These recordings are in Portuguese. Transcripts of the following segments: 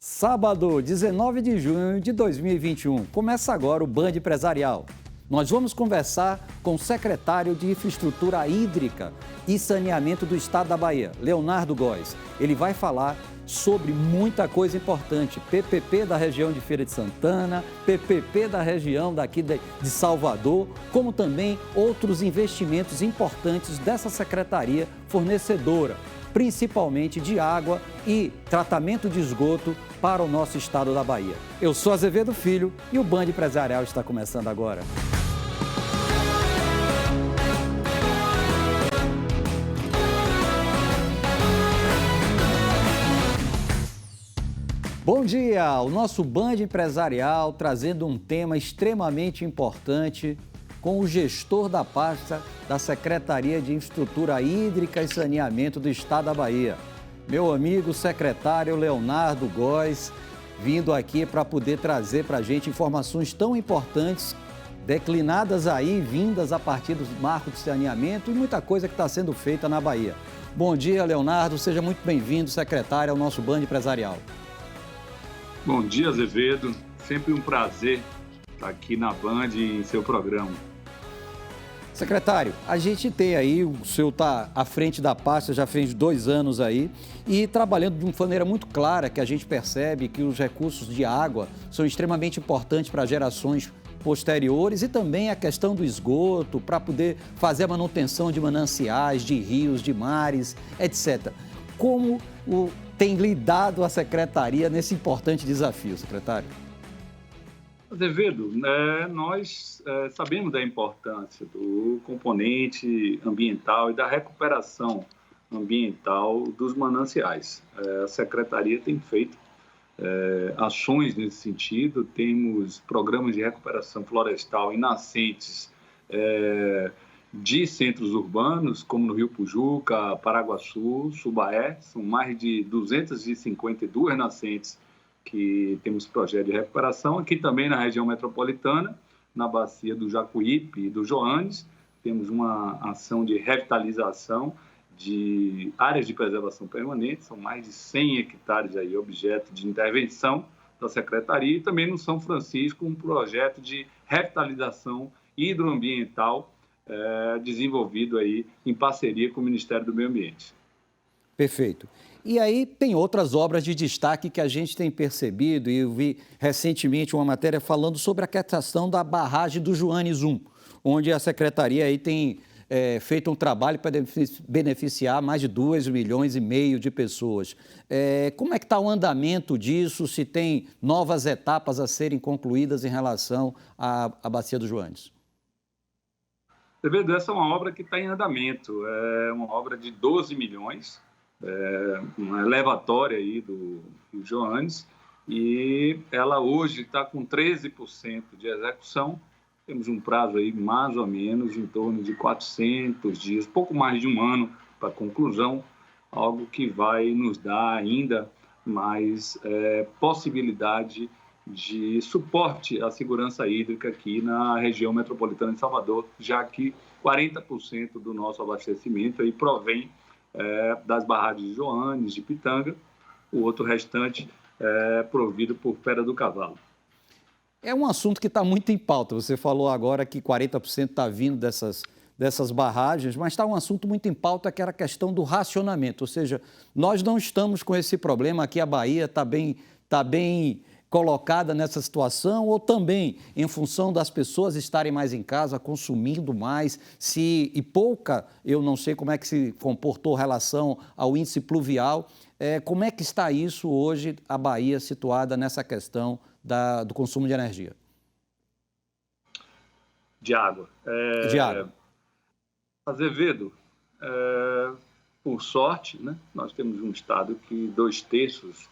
Sábado, 19 de junho de 2021, começa agora o Band Empresarial. Nós vamos conversar com o secretário de Infraestrutura Hídrica e Saneamento do Estado da Bahia, Leonardo Góes. Ele vai falar sobre muita coisa importante, PPP da região de Feira de Santana, PPP da região daqui de Salvador, como também outros investimentos importantes dessa secretaria fornecedora, principalmente de água e tratamento de esgoto para o nosso estado da Bahia. Eu sou Azevedo Filho e o Band Empresarial está começando agora. Bom dia! O nosso Band Empresarial trazendo um tema extremamente importante com o gestor da pasta da Secretaria de Infraestrutura Hídrica e Saneamento do Estado da Bahia, meu amigo secretário Leonardo Góes, vindo aqui para poder trazer para a gente informações tão importantes, declinadas aí, vindas a partir do marco de saneamento e muita coisa que está sendo feita na Bahia. Bom dia, Leonardo, seja muito bem-vindo, secretário, ao nosso Band Empresarial. Bom dia, Azevedo, sempre um prazer estar aqui na Band em seu programa. Secretário, a gente tem aí, o senhor está à frente da pasta, já fez 2 anos aí, e trabalhando de uma maneira muito clara, que a gente percebe que os recursos de água são extremamente importantes para gerações posteriores e também a questão do esgoto, para poder fazer a manutenção de mananciais, de rios, de mares, etc. Como tem lidado a secretaria nesse importante desafio, secretário? Azevedo, nós sabemos da importância do componente ambiental e da recuperação ambiental dos mananciais. A Secretaria tem feito ações nesse sentido, temos programas de recuperação florestal em nascentes de centros urbanos, como no Rio Pujuca, Paraguaçu, Subaé, são mais de 252 nascentes que temos projeto de recuperação. Aqui também na região metropolitana, na bacia do Jacuípe e do Joanes, temos uma ação de revitalização de áreas de preservação permanente, são mais de 100 hectares aí, objeto de intervenção da Secretaria, e também no São Francisco, um projeto de revitalização hidroambiental desenvolvido aí em parceria com o Ministério do Meio Ambiente. Perfeito. E aí tem outras obras de destaque que a gente tem percebido, e eu vi recentemente uma matéria falando sobre a questão da barragem do Joanes 1, onde a Secretaria aí tem feito um trabalho para beneficiar mais de 2,5 milhões de pessoas. Como é que está o andamento disso, se tem novas etapas a serem concluídas em relação à Bacia do Joanes? Essa é uma obra que está em andamento, é uma obra de 12 milhões, uma elevatória aí do Rio Joanes, e ela hoje está com 13% de execução. Temos um prazo aí mais ou menos em torno de 400 dias, pouco mais de um ano para a conclusão, algo que vai nos dar ainda mais possibilidade de suporte à segurança hídrica aqui na região metropolitana de Salvador, já que 40% do nosso abastecimento aí provém das barragens de Joanes, de Pitanga, o outro restante é provido por Pedra do Cavalo. É um assunto que está muito em pauta. Você falou agora que 40% está vindo dessas barragens, mas está um assunto muito em pauta, que era a questão do racionamento. Ou seja, nós não estamos com esse problema aqui, a Bahia está bem colocada nessa situação, ou também em função das pessoas estarem mais em casa, consumindo mais, eu não sei como é que se comportou em relação ao índice pluvial. Como é que está isso hoje, a Bahia situada nessa questão do consumo de energia? De água. De água. Azevedo, por sorte, né, nós temos um estado que 2/3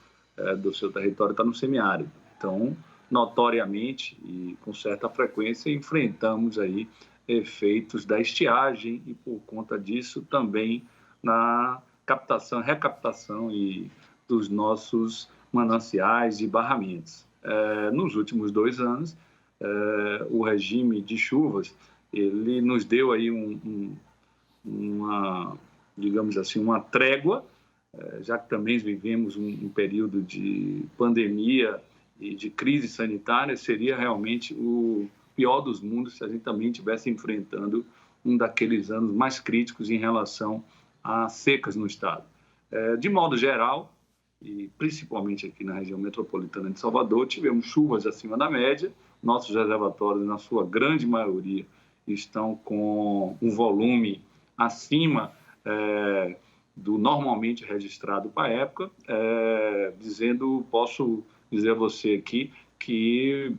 do seu território está no semiárido. Então, notoriamente e com certa frequência, enfrentamos aí efeitos da estiagem e, por conta disso, também na recaptação dos nossos mananciais e barramentos. Nos últimos 2 anos, o regime de chuvas, ele nos deu aí digamos assim, uma trégua já que também vivemos um período de pandemia e de crise sanitária, seria realmente o pior dos mundos se a gente também estivesse enfrentando um daqueles anos mais críticos em relação a secas no estado. De modo geral, e principalmente aqui na região metropolitana de Salvador, tivemos chuvas acima da média. Nossos reservatórios, na sua grande maioria, estão com um volume acima do normalmente registrado para a época, posso dizer a você aqui que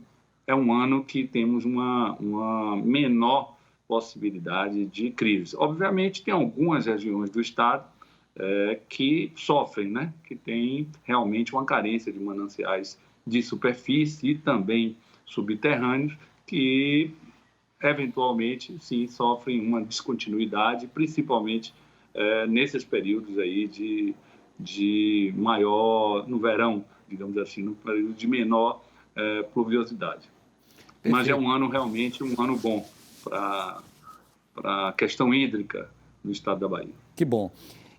é um ano que temos uma menor possibilidade de crise. Obviamente, tem algumas regiões do estado que sofrem, né? Que tem realmente uma carência de mananciais de superfície e também subterrâneos, que eventualmente, sim, sofrem uma descontinuidade, principalmente nesses períodos aí de maior, no verão, digamos assim, no período de menor pluviosidade. Perfeito. Mas é um ano realmente, um ano bom para a questão hídrica no estado da Bahia. Que bom.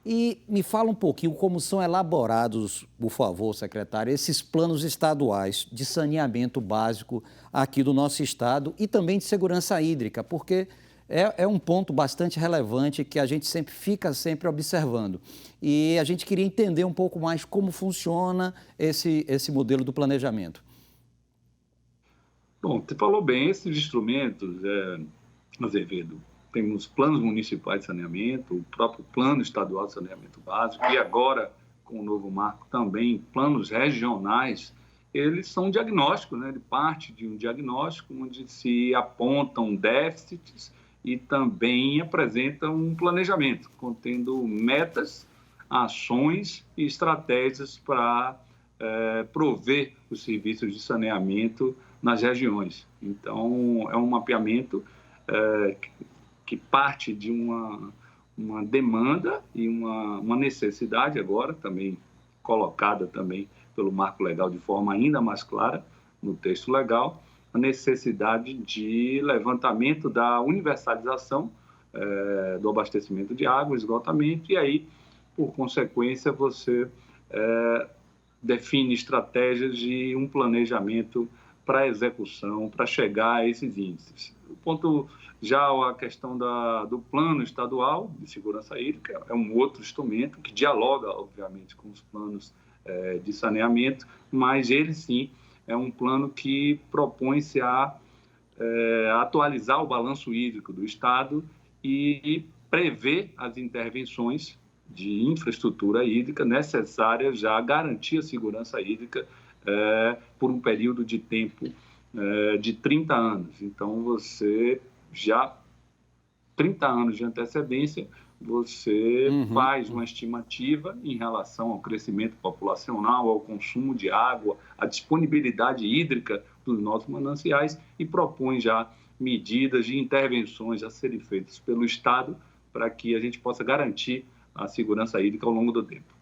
E me fala um pouquinho como são elaborados, por favor, secretário, esses planos estaduais de saneamento básico aqui do nosso estado e também de segurança hídrica, porque é um ponto bastante relevante que a gente fica observando. E a gente queria entender um pouco mais como funciona esse modelo do planejamento. Bom, você falou bem, esses instrumentos, Azevedo, temos planos municipais de saneamento, o próprio plano estadual de saneamento básico e agora, com o novo marco, também planos regionais. Eles são diagnósticos, né, de parte de um diagnóstico onde se apontam déficits e também apresentam um planejamento, contendo metas, ações e estratégias para prover os serviços de saneamento nas regiões. Então, é um mapeamento que parte de uma demanda e uma necessidade agora, também colocada também pelo marco legal de forma ainda mais clara no texto legal, a necessidade de levantamento da universalização do abastecimento de água, esgotamento, e aí, por consequência, você define estratégias de um planejamento para execução, para chegar a esses índices. O ponto, já a questão do plano estadual de segurança hídrica é um outro instrumento que dialoga, obviamente, com os planos de saneamento, mas ele sim é um plano que propõe-se a atualizar o balanço hídrico do estado e prever as intervenções de infraestrutura hídrica necessárias já a garantir a segurança hídrica por um período de tempo de 30 anos. Então, você já 30 anos de antecedência, você faz uma estimativa em relação ao crescimento populacional, ao consumo de água, à disponibilidade hídrica dos nossos mananciais e propõe já medidas de intervenções a serem feitas pelo Estado para que a gente possa garantir a segurança hídrica ao longo do tempo.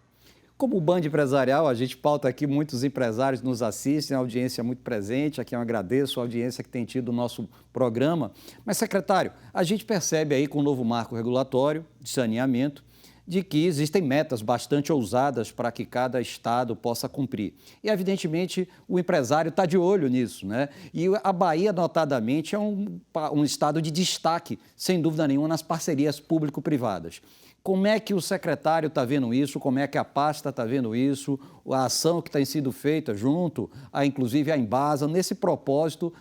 Como o Band Empresarial, a gente pauta aqui, muitos empresários nos assistem, a audiência é muito presente, aqui eu agradeço a audiência que tem tido o nosso programa. Mas, secretário, a gente percebe aí com o novo marco regulatório de saneamento de que existem metas bastante ousadas para que cada estado possa cumprir. E, evidentemente, o empresário está de olho nisso, né? E a Bahia, notadamente, é um estado de destaque, sem dúvida nenhuma, nas parcerias público-privadas. Como é que o secretário está vendo isso? Como é que a pasta está vendo isso? A ação que tem sido feita junto, inclusive a Embasa, nesse propósito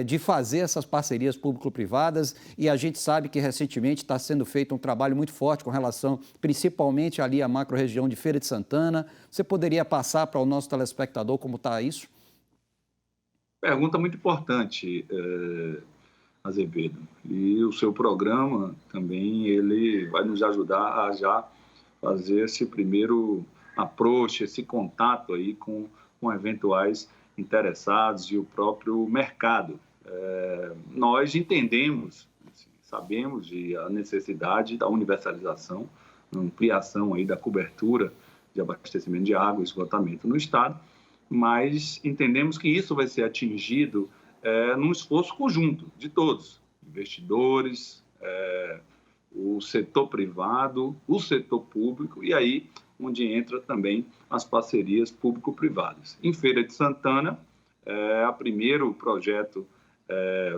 de fazer essas parcerias público-privadas. E a gente sabe que recentemente está sendo feito um trabalho muito forte com relação, principalmente ali à macro-região de Feira de Santana. Você poderia passar para o nosso telespectador como está isso? Pergunta muito importante, Azevedo. E o seu programa também, ele vai nos ajudar a já fazer esse primeiro approach, esse contato aí com eventuais interessados e o próprio mercado. Nós entendemos, sabemos a necessidade da universalização, ampliação aí da cobertura de abastecimento de água e esgotamento no estado, mas entendemos que isso vai ser atingido num esforço conjunto de todos, investidores, o setor privado, o setor público, e aí onde entra também as parcerias público-privadas. Em Feira de Santana, é o primeiro projeto,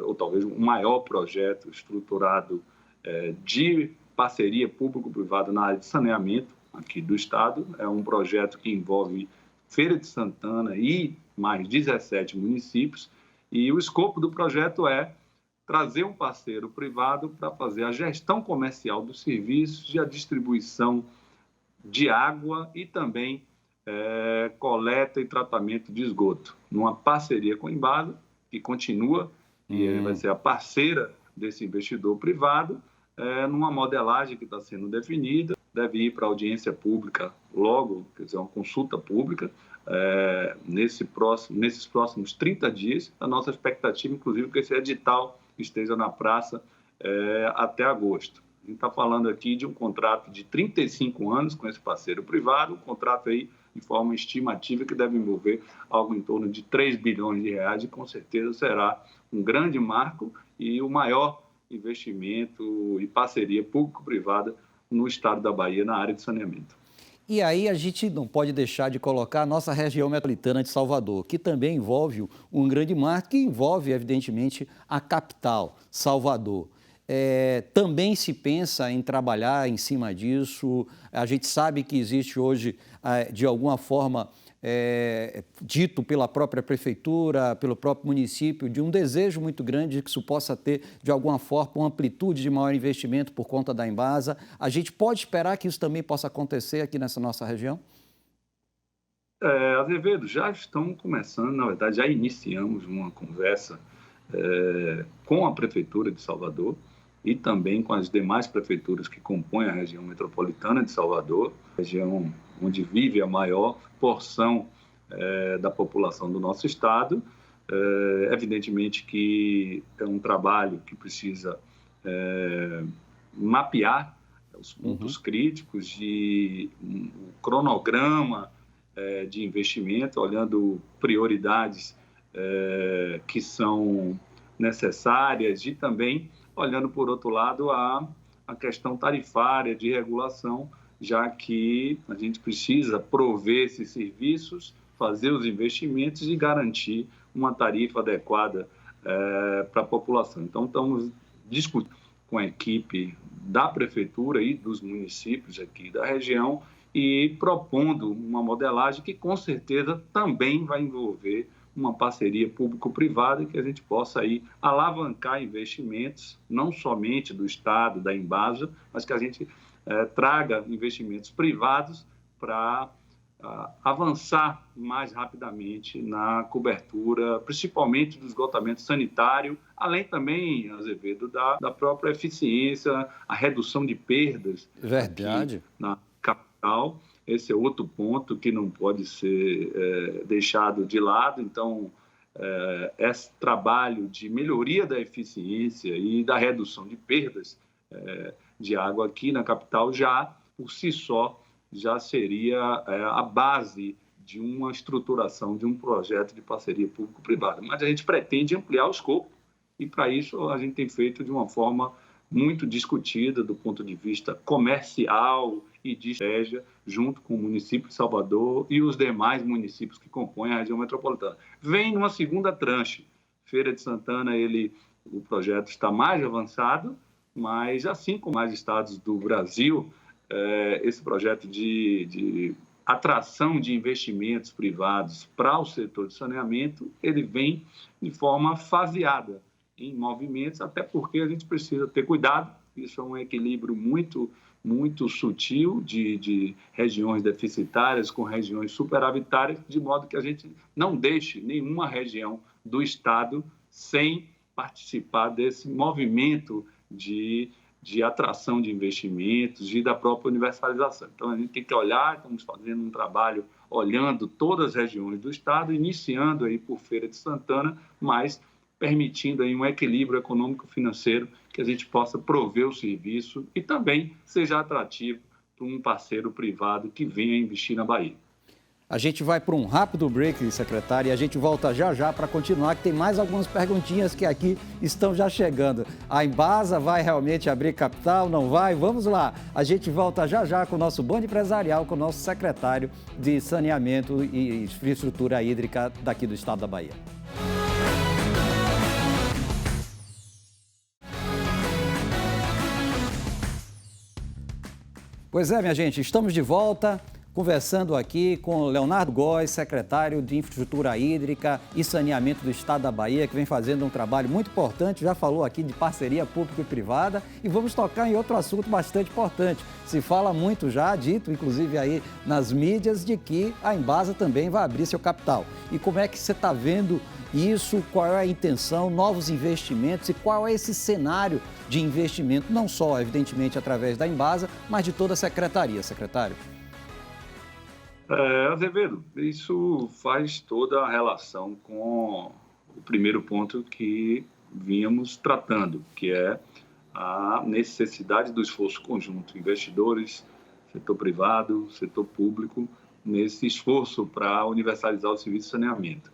ou talvez o maior projeto estruturado de parceria público-privada na área de saneamento aqui do Estado. É um projeto que envolve Feira de Santana e mais 17 municípios, e o escopo do projeto é trazer um parceiro privado para fazer a gestão comercial dos serviços e a distribuição de água e também coleta e tratamento de esgoto, numa parceria com a Embasa, que continua e vai ser a parceira desse investidor privado, numa modelagem que está sendo definida, deve ir para a audiência pública logo, quer dizer, uma consulta pública, nesses próximos 30 dias. A nossa expectativa, inclusive, é que esse edital esteja na praça até agosto. A gente está falando aqui de um contrato de 35 anos com esse parceiro privado, um contrato aí de forma estimativa que deve envolver algo em torno de 3 bilhões de reais e com certeza será um grande marco e o maior investimento e parceria público-privada no estado da Bahia na área de saneamento. E aí a gente não pode deixar de colocar a nossa região metropolitana de Salvador, que também envolve um grande marco, que envolve, evidentemente, a capital, Salvador. Também se pensa em trabalhar em cima disso. A gente sabe que existe hoje, de alguma forma, dito pela própria prefeitura, pelo próprio município, de um desejo muito grande de que isso possa ter, de alguma forma, uma amplitude de maior investimento por conta da Embasa. A gente pode esperar que isso também possa acontecer aqui nessa nossa região? Azevedo, já estão começando, na verdade, já iniciamos uma conversa com a Prefeitura de Salvador e também com as demais prefeituras que compõem a região metropolitana de Salvador, região onde vive a maior porção da população do nosso estado. Evidentemente que é um trabalho que precisa mapear os pontos críticos de um cronograma de investimento, olhando prioridades que são necessárias e também olhando, por outro lado, a questão tarifária de regulação, já que a gente precisa prover esses serviços, fazer os investimentos e garantir uma tarifa adequada para a população. Então, estamos discutindo com a equipe da Prefeitura e dos municípios aqui da região e propondo uma modelagem que, com certeza, também vai envolver uma parceria público-privada que a gente possa aí alavancar investimentos, não somente do Estado, da Embasa, mas que a gente traga investimentos privados para avançar mais rapidamente na cobertura, principalmente do esgotamento sanitário, além também, Azevedo, da própria eficiência, a redução de perdas. Verdade. Aqui na capital. Esse é outro ponto que não pode ser deixado de lado. Então, esse trabalho de melhoria da eficiência e da redução de perdas de água aqui na capital já, por si só, já seria a base de uma estruturação de um projeto de parceria público-privada. Mas a gente pretende ampliar o escopo e, para isso, a gente tem feito de uma forma muito discutida do ponto de vista comercial e de estratégia, junto com o município de Salvador e os demais municípios que compõem a região metropolitana. Vem numa segunda tranche. Feira de Santana, o projeto está mais avançado, mas, assim como mais estados do Brasil, esse projeto de atração de investimentos privados para o setor de saneamento, ele vem de forma faseada em movimentos, até porque a gente precisa ter cuidado. Isso é um equilíbrio muito sutil de regiões deficitárias com regiões superavitárias, de modo que a gente não deixe nenhuma região do estado sem participar desse movimento de atração de investimentos e da própria universalização. Então, a gente tem que olhar, estamos fazendo um trabalho olhando todas as regiões do estado, iniciando aí por Feira de Santana, mas permitindo aí um equilíbrio econômico-financeiro que a gente possa prover o serviço e também seja atrativo para um parceiro privado que venha investir na Bahia. A gente vai para um rápido break, secretário, e a gente volta já já para continuar, que tem mais algumas perguntinhas que aqui estão já chegando. A Embasa vai realmente abrir capital? Não vai? Vamos lá. A gente volta já já com o nosso Band Empresarial, com o nosso secretário de Saneamento e Infraestrutura Hídrica daqui do estado da Bahia. Pois é, minha gente, estamos de volta conversando aqui com Leonardo Góes, secretário de Infraestrutura Hídrica e Saneamento do Estado da Bahia, que vem fazendo um trabalho muito importante, já falou aqui de parceria pública e privada, e vamos tocar em outro assunto bastante importante. Se fala muito já, dito inclusive aí nas mídias, de que a Embasa também vai abrir seu capital. E como é que você está vendo isso? Qual é a intenção, novos investimentos e qual é esse cenário de investimento, não só, evidentemente, através da Embasa, mas de toda a secretaria, secretário? Azevedo, isso faz toda a relação com o primeiro ponto que vínhamos tratando, que é a necessidade do esforço conjunto, investidores, setor privado, setor público, nesse esforço para universalizar o serviço de saneamento.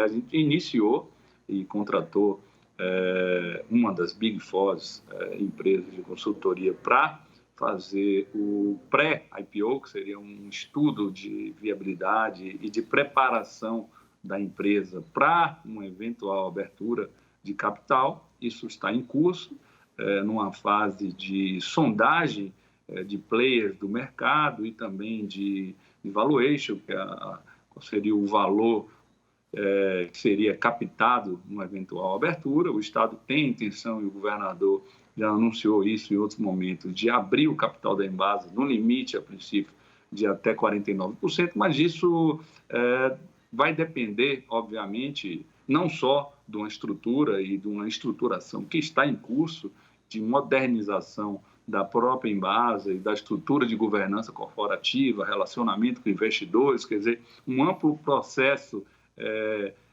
A gente iniciou e contratou uma das Big Fours, empresas de consultoria, para fazer o pré-IPO, que seria um estudo de viabilidade e de preparação da empresa para uma eventual abertura de capital. Isso está em curso, numa fase de sondagem de players do mercado e também de valuation, qual seria o valor que seria captado numa eventual abertura. O Estado tem a intenção, e o governador já anunciou isso em outros momentos, de abrir o capital da Embasa no limite, a princípio, de até 49%, mas isso vai depender, obviamente, não só de uma estrutura e de uma estruturação que está em curso, de modernização da própria Embasa e da estrutura de governança corporativa, relacionamento com investidores, quer dizer, um amplo processo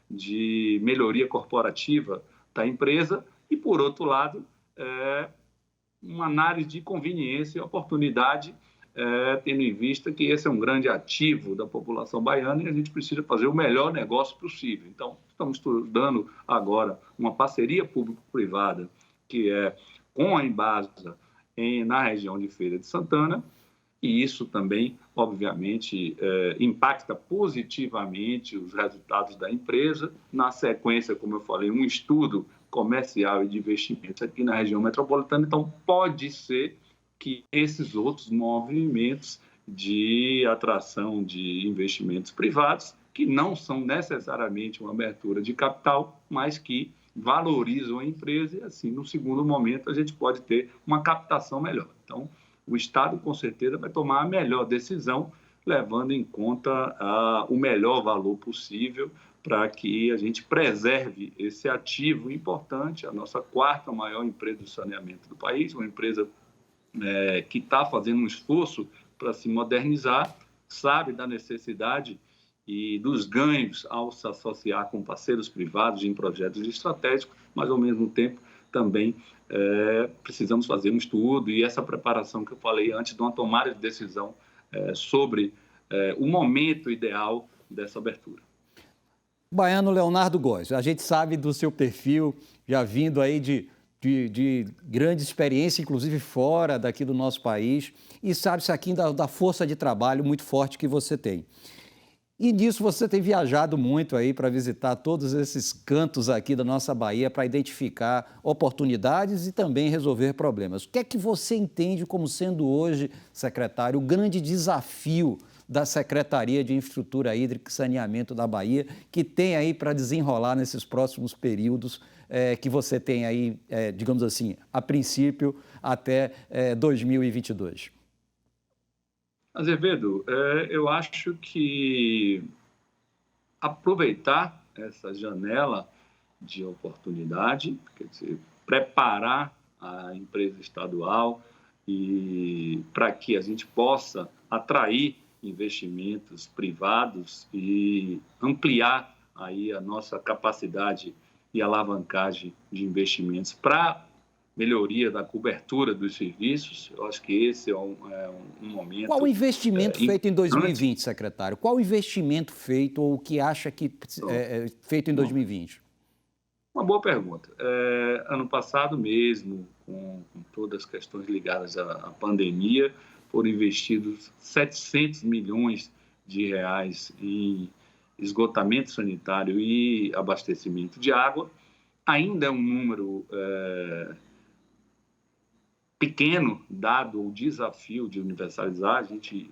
de melhoria corporativa da empresa e, por outro lado, uma análise de conveniência e oportunidade, tendo em vista que esse é um grande ativo da população baiana e a gente precisa fazer o melhor negócio possível. Então, estamos estudando agora uma parceria público-privada, que é com a Embasa na região de Feira de Santana, e isso também, obviamente, impacta positivamente os resultados da empresa. Na sequência, como eu falei, um estudo comercial e de investimentos aqui na região metropolitana. Então, pode ser que esses outros movimentos de atração de investimentos privados, que não são necessariamente uma abertura de capital, mas que valorizam a empresa e, assim, no segundo momento, a gente pode ter uma captação melhor. Então, o Estado, com certeza, vai tomar a melhor decisão, levando em conta o melhor valor possível para que a gente preserve esse ativo importante, a nossa quarta maior empresa de saneamento do país, uma empresa que está fazendo um esforço para se modernizar, sabe da necessidade e dos ganhos ao se associar com parceiros privados em projetos estratégicos, mas, ao mesmo tempo, também precisamos fazer um estudo e essa preparação que eu falei antes de uma tomada de decisão sobre o momento ideal dessa abertura. Baiano Leonardo Góes, a gente sabe do seu perfil, já vindo aí de grande experiência, inclusive fora daqui do nosso país, e sabe-se aqui da força de trabalho muito forte que você tem. E nisso você tem viajado muito aí para visitar todos esses cantos aqui da nossa Bahia para identificar oportunidades e também resolver problemas. O que é que você entende como sendo hoje, secretário, o grande desafio da Secretaria de Infraestrutura Hídrica e Saneamento da Bahia, que tem aí para desenrolar nesses próximos períodos que você tem aí, digamos assim, a princípio até 2022? Azevedo, eu acho que aproveitar essa janela de oportunidade, quer dizer, preparar a empresa estadual e para que a gente possa atrair investimentos privados e ampliar aí a nossa capacidade e alavancagem de investimentos para melhoria da cobertura dos serviços. Eu acho que esse é um momento... Qual o investimento feito em 2020, secretário? Qual o investimento feito ou o que acha que é feito em 2020? Uma boa pergunta. Ano passado mesmo, com todas as questões ligadas à pandemia, foram investidos 700 milhões de reais em esgotamento sanitário e abastecimento de água. Ainda é um número pequeno, dado o desafio de universalizar. A gente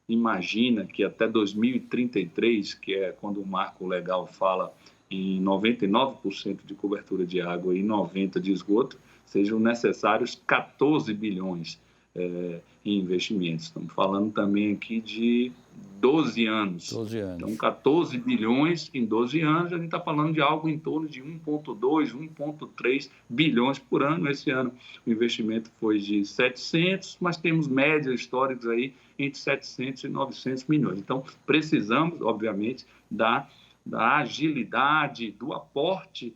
imagina que até 2033, que é quando o marco legal fala em 99% de cobertura de água e 90% de esgoto, sejam necessários 14 bilhões em investimentos. Estamos falando também aqui de 12 anos. 12 anos. Então, 14 bilhões em 12 anos, a gente está falando de algo em torno de 1,2, 1,3 bilhões por ano. Esse ano o investimento foi de 700, mas temos médias históricas aí entre 700 e 900 milhões. Então, precisamos, obviamente, da agilidade, do aporte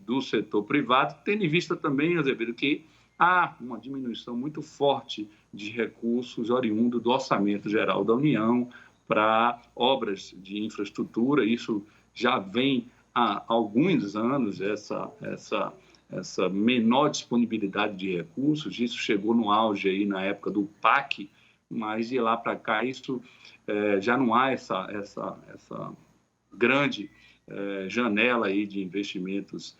do setor privado, tendo em vista também, Azevedo, que há uma diminuição muito forte de recursos oriundos do Orçamento Geral da União para obras de infraestrutura. Isso já vem há alguns anos, essa menor disponibilidade de recursos. Isso chegou no auge aí na época do PAC, mas de lá para cá isso já não há essa grande janela aí de investimentos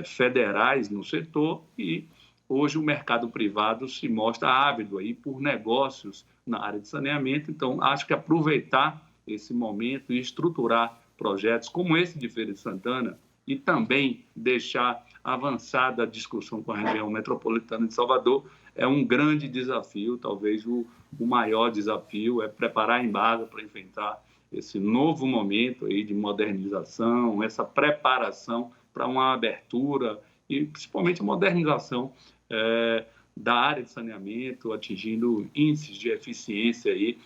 federais no setor, e hoje o mercado privado se mostra ávido aí por negócios na área de saneamento. Então, acho que aproveitar esse momento e estruturar projetos como esse de Feira de Santana e também deixar avançada a discussão com a região metropolitana de Salvador é um grande desafio. Talvez o maior desafio é preparar a Embasa para enfrentar esse novo momento aí de modernização, essa preparação para uma abertura e principalmente a modernização da área de saneamento, atingindo índices de eficiência aí,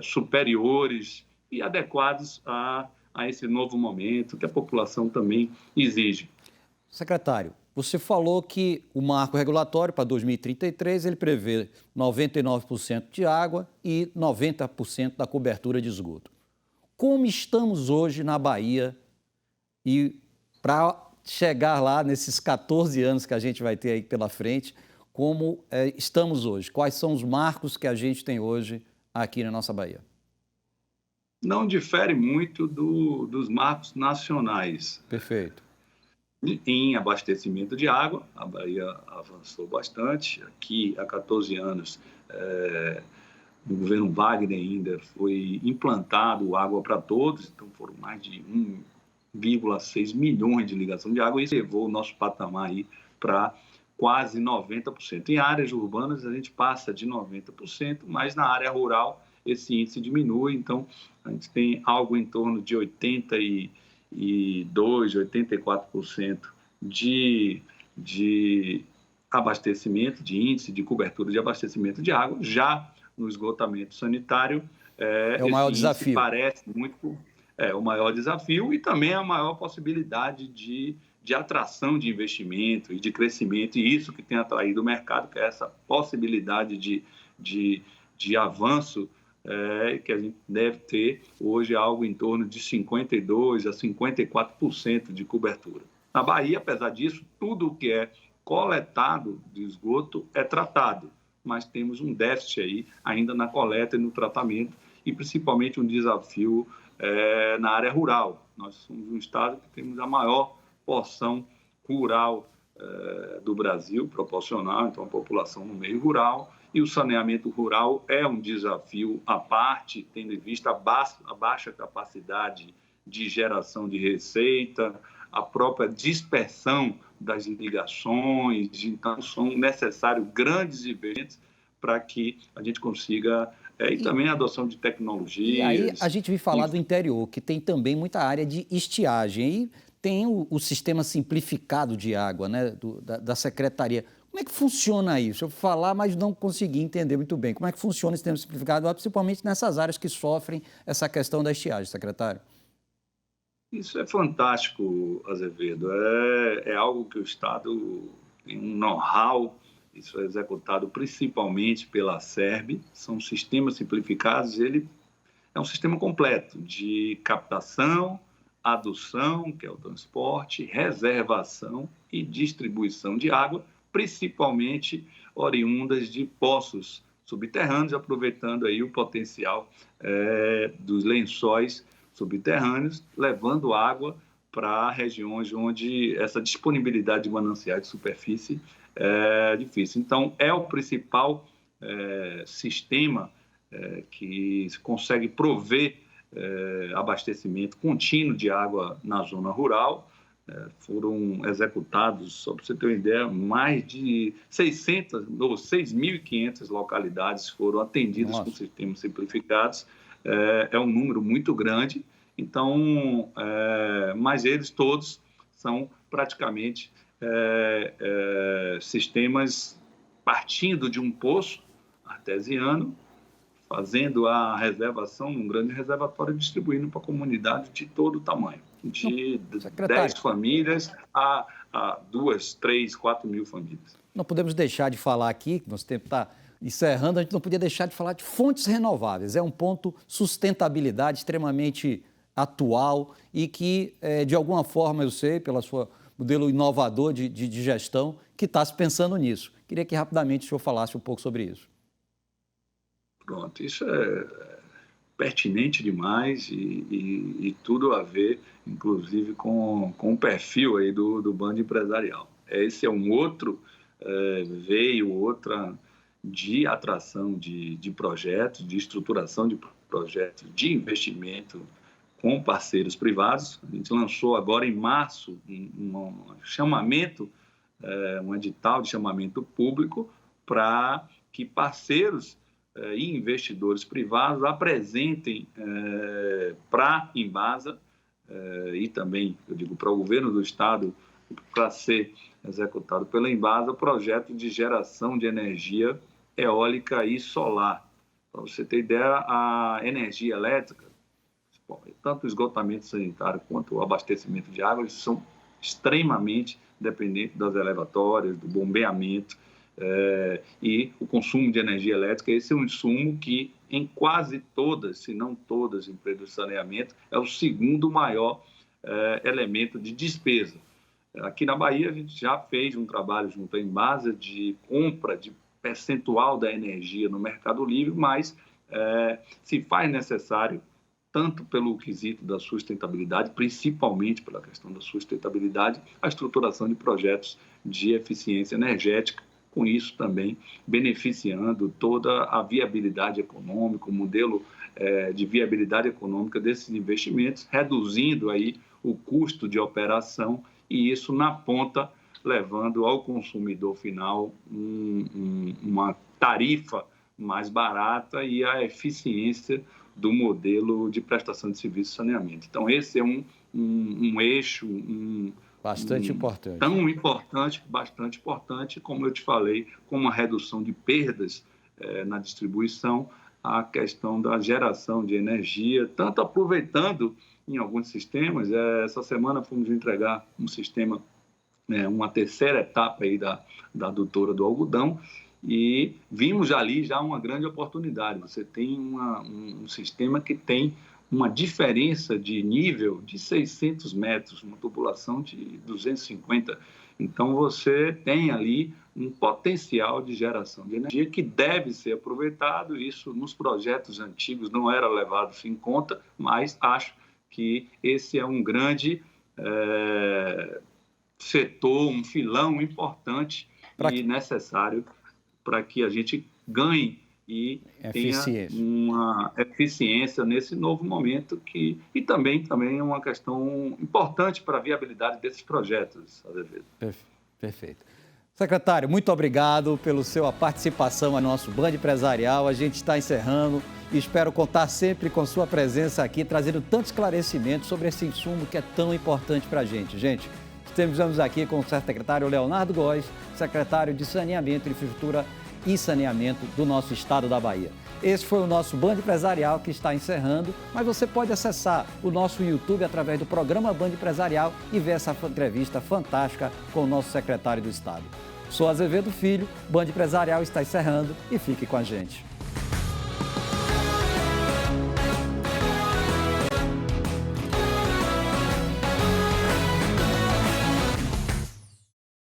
superiores e adequados a esse novo momento que a população também exige. Secretário, você falou que o marco regulatório para 2033 ele prevê 99% de água e 90% da cobertura de esgoto. Como estamos hoje na Bahia e para chegar lá nesses 14 anos que a gente vai ter aí pela frente, como estamos hoje? Quais são os marcos que a gente tem hoje aqui na nossa Bahia? Não difere muito dos marcos nacionais. Perfeito. Em abastecimento de água, a Bahia avançou bastante. Aqui, há 14 anos, no governo Wagner ainda foi implantado o Água para Todos, então foram mais de 1,6 milhões de ligação de água, e isso levou o nosso patamar aí para quase 90%. Em áreas urbanas a gente passa de 90%, mas na área rural esse índice diminui, então a gente tem algo em torno de 82%, 84% de abastecimento, de índice de cobertura de abastecimento de água. Já no esgotamento sanitário, é o maior desafio. Parece muito o maior desafio e também a maior possibilidade de atração de investimento e de crescimento, e isso que tem atraído o mercado, que é essa possibilidade de avanço que a gente deve ter hoje algo em torno de 52% a 54% de cobertura. Na Bahia, apesar disso, tudo o que é coletado de esgoto é tratado, mas temos um déficit aí ainda na coleta e no tratamento, e principalmente um desafio na área rural. Nós somos um estado que temos a maior porção rural do Brasil, proporcional, então, a população no meio rural, e o saneamento rural é um desafio à parte, tendo em vista a baixa capacidade de geração de receita, a própria dispersão das irrigações. Então, são necessários grandes investimentos para que a gente consiga, e também a adoção de tecnologias. E aí a gente vai falar do interior, que tem também muita área de estiagem, e tem o sistema simplificado de água, né, da Secretaria. Como é que funciona isso? Eu vou falar, mas não consegui entender muito bem. Como é que funciona esse sistema simplificado, principalmente nessas áreas que sofrem essa questão da estiagem, secretário? Isso é fantástico, Azevedo. É algo que o Estado tem um know-how. Isso é executado principalmente pela SERB. São sistemas simplificados. Ele é um sistema completo de captação, adução, que é o transporte, reservação e distribuição de água, principalmente oriundas de poços subterrâneos, aproveitando aí o potencial dos lençóis subterrâneos, levando água para regiões onde essa disponibilidade de mananciais de superfície é difícil. Então, é o principal sistema que consegue prover abastecimento contínuo de água na zona rural. Foram executados, só para você ter uma ideia, mais de 600 ou 6.500 localidades foram atendidas com sistemas simplificados. É um número muito grande, então, mas eles todos são praticamente sistemas partindo de um poço artesiano, fazendo a reservação num grande reservatório e distribuindo para a comunidade de todo o tamanho, de 10 famílias a 2, 3, 4 mil famílias. Não podemos deixar de falar aqui, que nosso tempo está encerrando, a gente não podia deixar de falar de fontes renováveis. É um ponto sustentabilidade extremamente atual e que, de alguma forma, eu sei, pelo seu modelo inovador de gestão, que está se pensando nisso. Queria que rapidamente o senhor falasse um pouco sobre isso. Pronto, isso é pertinente demais e tudo a ver, inclusive, com o perfil aí do bando empresarial. Esse é um outro outra de atração de projetos, de estruturação de projetos, de investimento com parceiros privados. A gente lançou agora em março um edital de chamamento público para que parceiros e investidores privados apresentem para a Embasa e também, eu digo, para o governo do Estado, para ser executado pela Embasa, projeto de geração de energia eólica e solar. Para você ter ideia, a energia elétrica, tanto o esgotamento sanitário quanto o abastecimento de água, eles são extremamente dependentes das elevatórias, do bombeamento, e o consumo de energia elétrica. Esse é um insumo que, em quase todas, se não todas, as empresas de saneamento, é o segundo maior elemento de despesa. Aqui na Bahia, a gente já fez um trabalho junto à Embasa de compra de percentual da energia no Mercado Livre, mas se faz necessário, tanto pelo quesito da sustentabilidade, principalmente pela questão da sustentabilidade, a estruturação de projetos de eficiência energética, com isso também beneficiando toda a viabilidade econômica, o modelo de viabilidade econômica desses investimentos, reduzindo aí o custo de operação e isso na ponta, levando ao consumidor final uma tarifa mais barata e a eficiência do modelo de prestação de serviço de saneamento. Então, esse é um eixo bastante importante. Tão importante, bastante importante, como eu te falei, com uma redução de perdas na distribuição, a questão da geração de energia, tanto aproveitando em alguns sistemas. Essa semana fomos entregar um sistema, uma terceira etapa aí da adutora do algodão, e vimos ali já uma grande oportunidade. Você tem um sistema que tem uma diferença de nível de 600 metros, uma tubulação de 250. Então, você tem ali um potencial de geração de energia que deve ser aproveitado. Isso, nos projetos antigos, não era levado em conta, mas acho que esse é um grande setor, um filão importante e necessário para que a gente ganhe e tenha uma eficiência nesse novo momento e também é uma questão importante para a viabilidade desses projetos, Azevedo. Perfeito. Secretário, muito obrigado pela sua participação no nosso Band Empresarial. A gente está encerrando e espero contar sempre com sua presença aqui, trazendo tanto esclarecimento sobre esse insumo que é tão importante para a gente. Gente, estamos aqui com o secretário Leonardo Góes, secretário de Saneamento, Infraestrutura e saneamento do nosso estado da Bahia. Esse foi o nosso Band Empresarial que está encerrando, mas você pode acessar o nosso YouTube através do programa Band Empresarial e ver essa entrevista fantástica com o nosso secretário do Estado. Sou Azevedo Filho, Band Empresarial está encerrando e fique com a gente.